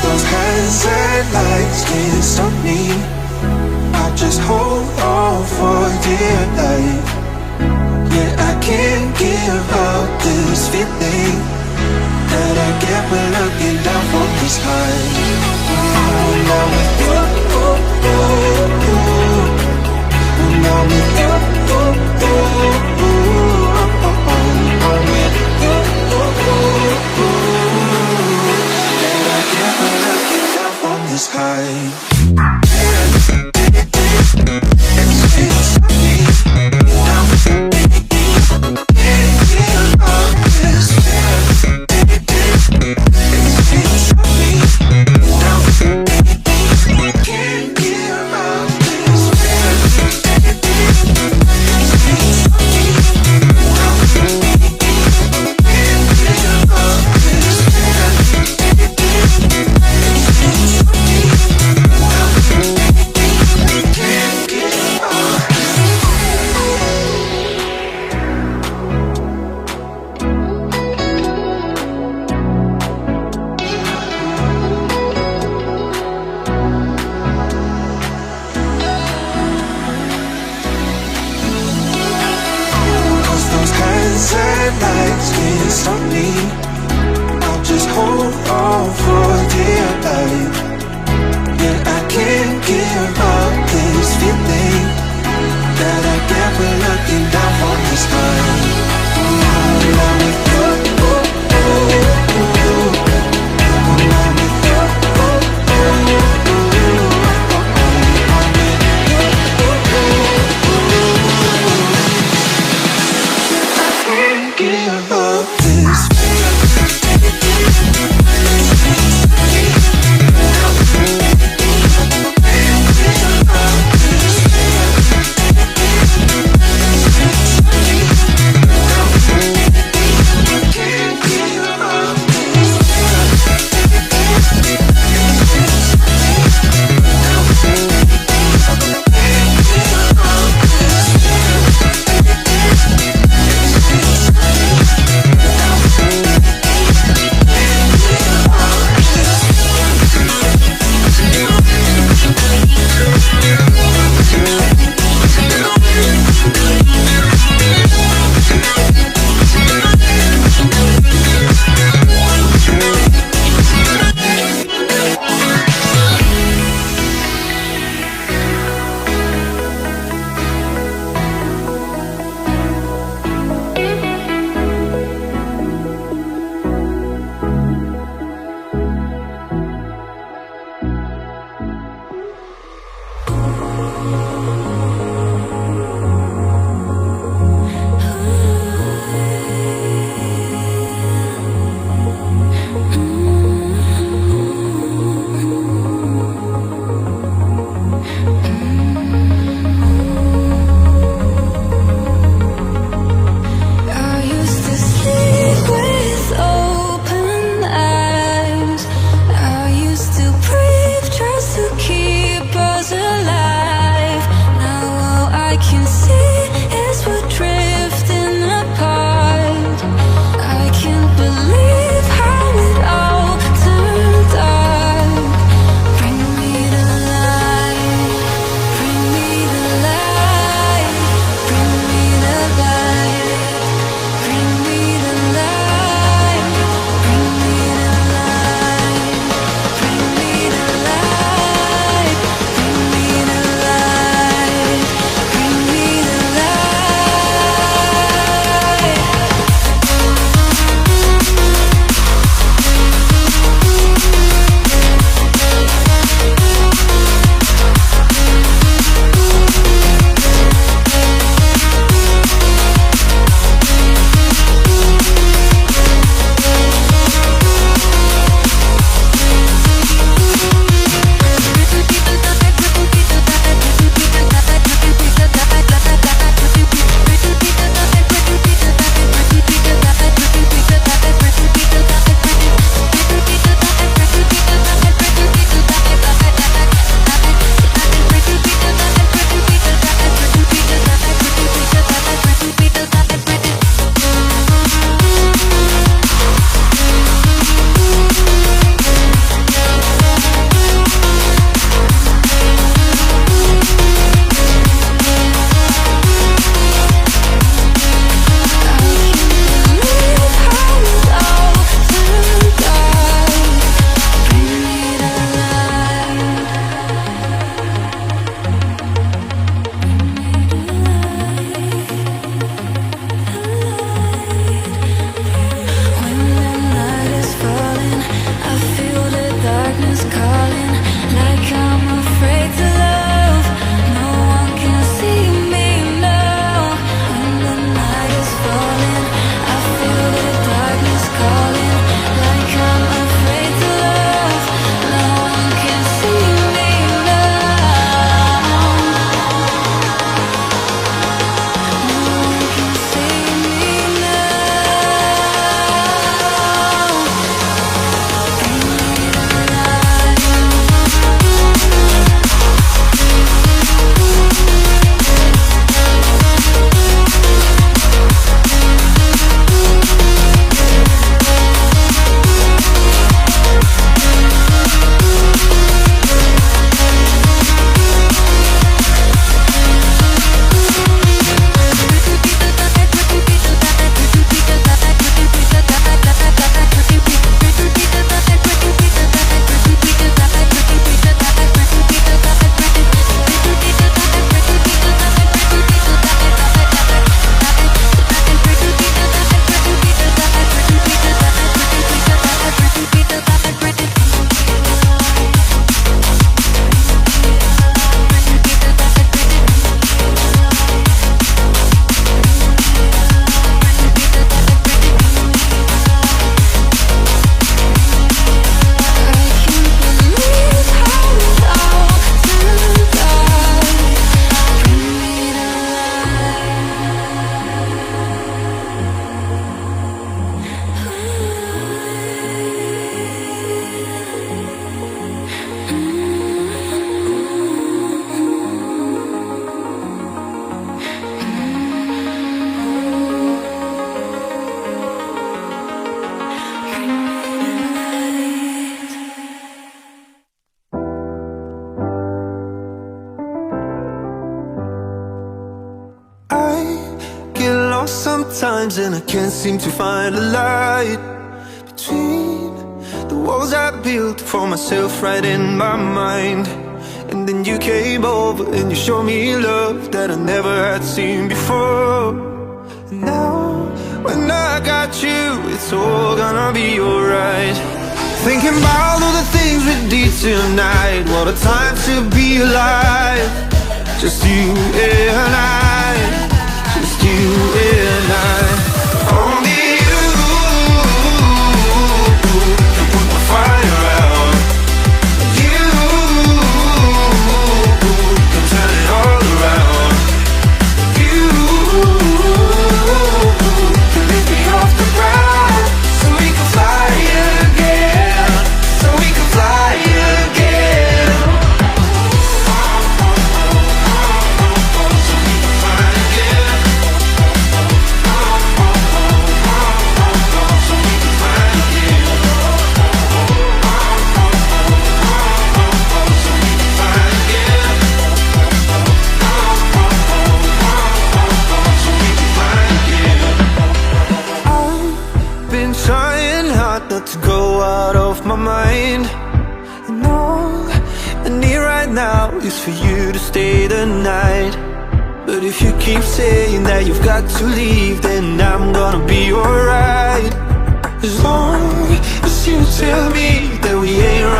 Those hazard lights can't stop me. I just hold on for dear life. Yeah, I can't give up this feeling that I get when looking down from this high. Now with you, now with you, this high. times and I can't seem to find a light between the walls I built for myself right in my mind. And then you came over and you showed me love that I never had seen before. And now, when I got you, it's all gonna be alright. Thinking about all the things we did tonight. What a time to be alive. Just you and I. Just you and I. Only you can put my fire out. You can turn it all around. You can lift me off the ground, so we can fly again. So we can fly again. So we can fly again. So we can fly again. So we can fly again. So we can fly again. I've been trying hard not to go out of my mind. And all I need right now is for you to stay the night. But if you keep saying that you've got to leave, then I'm gonna be alright. As long as you tell me that we ain't right.